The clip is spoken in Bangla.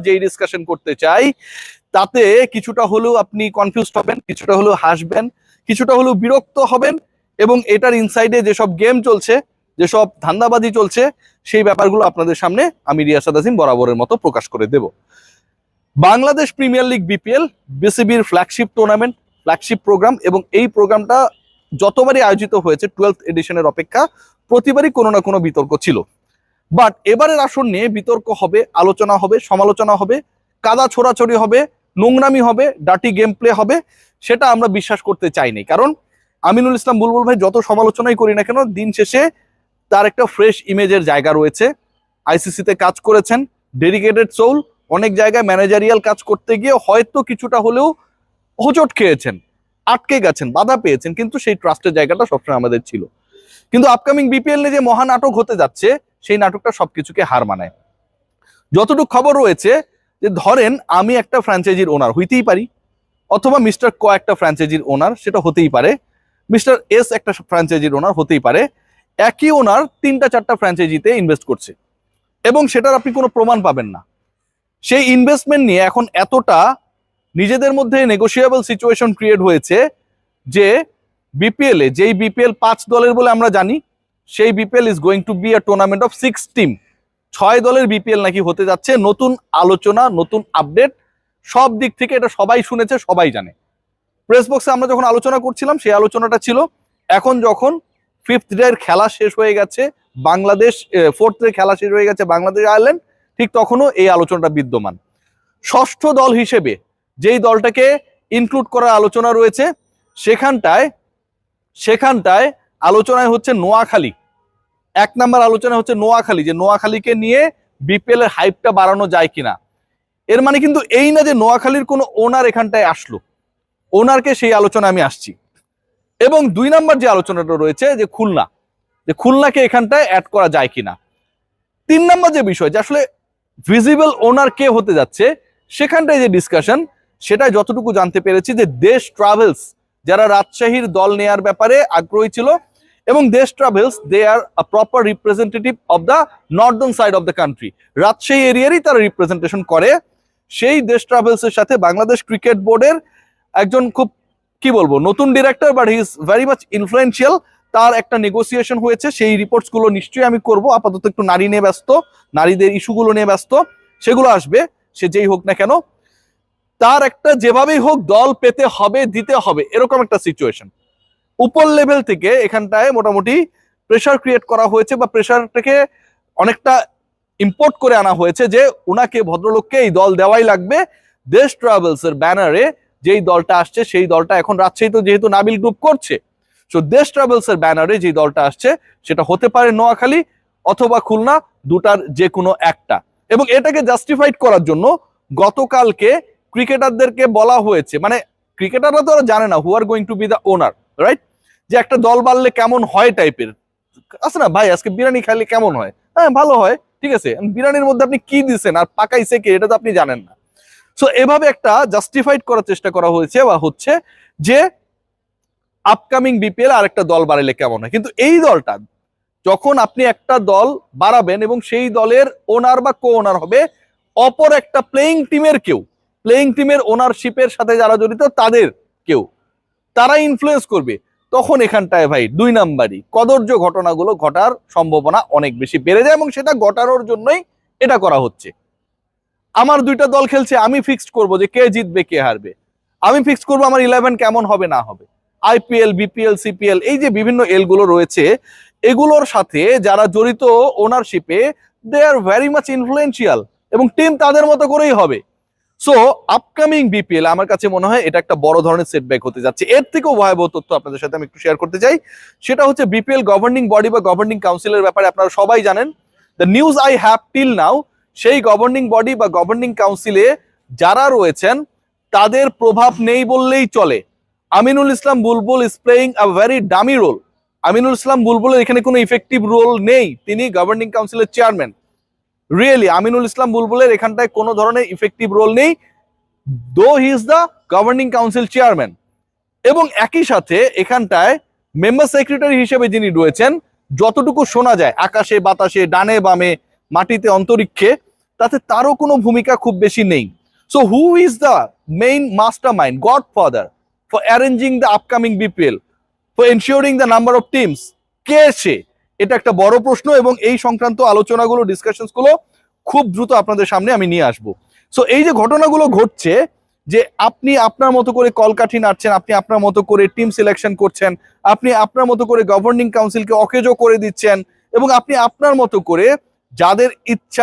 যেই ডিসকাশন করতে চাই তাতে কিছুটা হলেও আপনি কনফিউজড হবেন, কিছুটা হলেও হাসবেন, কিছুটা হলেও বিরক্ত হবেন, এবং এটার ইনসাইডে যেসব গেম চলছে, যেসব ধান্দাবাজি চলছে, সেই ব্যাপারগুলো আপনাদের সামনে আমি রিয়াসাদ আজিম বরাবরের মতো প্রকাশ করে দেব। বাংলাদেশ প্রিমিয়ার লিগ বিপিএল বিসিবির ফ্ল্যাগশিপ টুর্নামেন্ট, ফ্ল্যাগশিপ প্রোগ্রাম, এবং এই প্রোগ্রামটা যতবারই আয়োজিত হয়েছে 12th এডিশনের অপেক্ষা প্রতিবারই কোনো না কোনো বিতর্ক ছিল। বাট এবারের আসর নিয়ে বিতর্ক হবে, আলোচনা হবে, সমালোচনা হবে, কাদা ছোড়াছড়ি হবে, নোংরামি হবে, ডার্টি গেম প্লে হবে, সেটা আমরা বিশ্বাস করতে চাইনি। কারণ আমিনুল ইসলাম বুলবুল ভাই যত সমালোচনাই করি না কেন, দিন শেষে তার একটা ফ্রেশ ইমেজের জায়গা রয়েছে। আইসিসিতে কাজ করেছেন, ডেডিকেটেড সোল, অনেক জায়গায় ম্যানেজারিয়াল কাজ করতে গিয়ে হয়তো কিছুটা হলেও হোঁচট খেয়েছেন, আটকে গেছেন, বাধা পেয়েছেন, কিন্তু সেই ট্রাস্টের জায়গাটা সবসময় আমাদের ছিল। কিন্তু আপকামিং বিপিএল নিয়ে যে মহানাটক হতে যাচ্ছে, সেই নাটকটা সবকিছুকে হার মানায়। যতটুকু খবর রয়েছে যে ধরেন আমি একটা ফ্র্যাঞ্চাইজির ওনার হইতেই পারি, অথবা মিস্টার ক একটা ফ্র্যাঞ্চাইজির ওনার, সেটা হতেই পারে, মিস্টার এস একটা ফ্র্যাঞ্চাইজির ওনার হতেই পারে, একই ওনার 3-4টা ফ্র্যাঞ্চাইজিতে ইনভেস্ট করছে এবং সেটার আপনি কোনো প্রমাণ পাবেন না। সেই ইনভেস্টমেন্ট নিয়ে এখন এতটা নিজেদের মধ্যে নেগোশিয়েবল সিচুয়েশন ক্রিয়েট হয়েছে যে বিপিএল এ, যেই বিপিএল 5 দলের বলে আমরা জানি, সেই BPL is going to be a tournament of 6 team. 6 দলের বিপিএল নাকি হতে যাচ্ছে। নতুন আলোচনা, নতুন আপডেট, সব দিক থেকে এটা সবাই শুনেছে, সবাই জানে। প্রেস বক্সে আমরা যখন আলোচনা করছিলাম সেই আলোচনাটা ছিল। এখন যখন 5th ডের খেলা শেষ হয়ে গেছে বাংলাদেশ, 4th ডের খেলা শেষ হয়ে গেছে বাংলাদেশ আয়ারল্যান্ড, ঠিক তখনও এই আলোচনাটা বিদ্যমান। ষষ্ঠ দল হিসেবে যেই দলটাকে ইনক্লুড করার আলোচনা রয়েছে, সেখানটায় আলোচনায় হচ্ছে নোয়াখালী। 1 নাম্বার আলোচনা হচ্ছে নোয়াখালী, যে নোয়াখালীকে নিয়ে বিপিএল এর হাইপটা বাড়ানো যায় কিনা। এর মানে কিন্তু এই না যে নোয়াখালীর কোনো ওনার এখানটায় আসলো, ওনারকে সেই আলোচনা আমি আসছি। এবং 2 নাম্বার যে আলোচনাটা রয়েছে যে খুলনা, যে খুলনাকে এখানটায় অ্যাড করা যায় কিনা। 3 নাম্বার যে বিষয়, যে আসলে ভিজিবল ওনার কে হতে যাচ্ছে, সেখানটায় যে ডিসকাশন, সেটা যতটুকু জানতে পেরেছি যে দেশ ট্রাভেলস, যারা রাজশাহীর দল নেয়ার ব্যাপারে আগ্রহী ছিল, এবং Desh travels they are a proper representative of the northern side of the country, Rajshahi এরিয়ারই তারা রিপ্রেজেন্টেশন করে। সেই দেশ ট্রাভেলসের সাথে বাংলাদেশ ক্রিকেট বোর্ডের একজন খুব কি বলবো নতুন director, but he is very much influential, তার একটা নেগোসিয়েশন হয়েছে। সেই রিপোর্টস গুলো নিশ্চয়ই আমি করব। আপাতত একটু নারী নিয়ে ব্যস্ত, নারীদের ইস্যুগুলো নিয়ে ব্যস্ত, সেগুলো আসবে। সে যেই হোক না কেন, তার একটা যেভাবেই হোক দল পেতে হবে, দিতে হবে, এরকম একটা সিচুয়েশন উপর লেভেল থেকে এখানটায় মোটামুটি প্রেশার ক্রিয়েট করা হয়েছে, বা প্রেশারটাকে অনেকটা ইম্পোর্ট করে আনা হয়েছে যে উনাকে, ভদ্রলোককে এই দল দেওয়াই লাগবে। দেশ ট্রাভেলস এর ব্যানারে যেই দলটা আসছে, সেই দলটা এখন রাজশাহী তো যেহেতু নাবিল গ্রুপ করছে, সো দেশ ট্রাভেলস এর ব্যানারে যেই দলটা আসছে সেটা হতে পারে নোয়াখালী অথবা খুলনা, দুটার যে কোনো একটা। এবং এটাকে জাস্টিফাইড করার জন্য গতকালকে ক্রিকেটারদেরকে বলা হয়েছে, মানে ক্রিকেটাররা তো জানে না who are going to be the owner, right, যে একটা দল বাড়লে কেমন হয় টাইপের আছে না, ভাই আজকে বিরিয়ানি খাইলে কেমন হয়, হ্যাঁ ভালো হয়, ঠিক আছে, বিরিয়ানির মধ্যে আপনি কি দিচ্ছেন আর পাকাইছে কে, এটা তো আপনি জানেন না। সো এভাবে একটা জাস্টিফাইড করার চেষ্টা করা হয়েছে বা হচ্ছে যে আপকামিং বিপিএল আর একটা দল বাড়াইলে কেমন হয়। কিন্তু এই দলটা যখন আপনি একটা দল বাড়াবেন এবং সেই দলের ওনার বা কো ওনার হবে অপর একটা প্লেইং টিমের কেউ, প্লেইং টিমের ওনারশিপের সাথে যারা জড়িত তাদের কেউ, তারা ইনফ্লুয়েন্স করবে, তখন এখানটায় ভাই 2 নাম্বারই কদর্য ঘটনাগুলো ঘটার সম্ভাবনা অনেক বেশি বেড়ে যায়, এবং সেটা ঘটানোর জন্যই এটা করা হচ্ছে। আমার 2টা দল খেলছে, আমি ফিক্সড করব যে কে জিতবে কে হারবে, আমি ফিক্সড করবো আমার 11 কেমন হবে না হবে। আইপিএল, বিপিএল, সিপিএল, এই যে বিভিন্ন এল গুলো রয়েছে, এগুলোর সাথে যারা জড়িত ওনারশিপে, দে আর ভেরি মাচ ইনফ্লুয়েন্সিয়াল, এবং টিম তাদের মতো করেই হবে। সো আপকামিং বিপিএল আমার কাছে মনে হয় এটা একটা বড় ধরনের সেটব্যাক হতে যাচ্ছে। এর থেকেও ভয়াবহ তথ্য আপনাদের সাথে আমি একটু শেয়ার করতে চাই, সেটা হচ্ছে বিপিএল গভর্নিং বডি বা গভর্নিং কাউন্সিলের ব্যাপারে আপনারা সবাই জানেন। The news I have till now, সেই গভর্নিং বডি বা গভর্নিং কাউন্সিলে যারা রয়েছেন তাদের প্রভাব নেই বললেই চলে। Aminul Islam Bulbul is playing a very dummy role. Aminul Islam বুলবুলের এখানে কোনো ইফেক্টিভ রোল নেই, তিনি গভর্নিং কাউন্সিলের চেয়ারম্যান। রিয়েলি আমিনুল ইসলাম বুলবুলের এখানটায় কোনো ধরনের ইফেক্টিভ রোল নেই, though he is the governing council chairman. এবং একই সাথে এখানটায় মেম্বার সেক্রেটারি হিসেবে যিনি রয়েছেন, যতটুকু শোনা যায় আকাশে বাতাসে, ডানে বামে, মাটিতে, অন্তরিক্ষে, তাতে তারও কোনো ভূমিকা খুব বেশি নেই। So who is the main mastermind, godfather for arranging the upcoming BPL, for ensuring the number of teams? কে সে? এটা একটা বড় প্রশ্ন, এবং এই সংক্রান্ত আলোচনাগুলো, ডিসকাশনস গুলো খুব দ্রুত আপনাদের সামনে আমি নিয়ে আসবো। সো এই যে ঘটনাগুলো ঘটছে, যে আপনি আপনার মতো করে কলকাঠি নাড়ছেন, আপনি আপনার মতো করে টিম সিলেকশন করছেন, আপনি আপনার মতো করে গভর্নিং কাউন্সিলকে অকেজো করে দিচ্ছেন, এবং আপনি আপনার মতো করে যাদের ইচ্ছা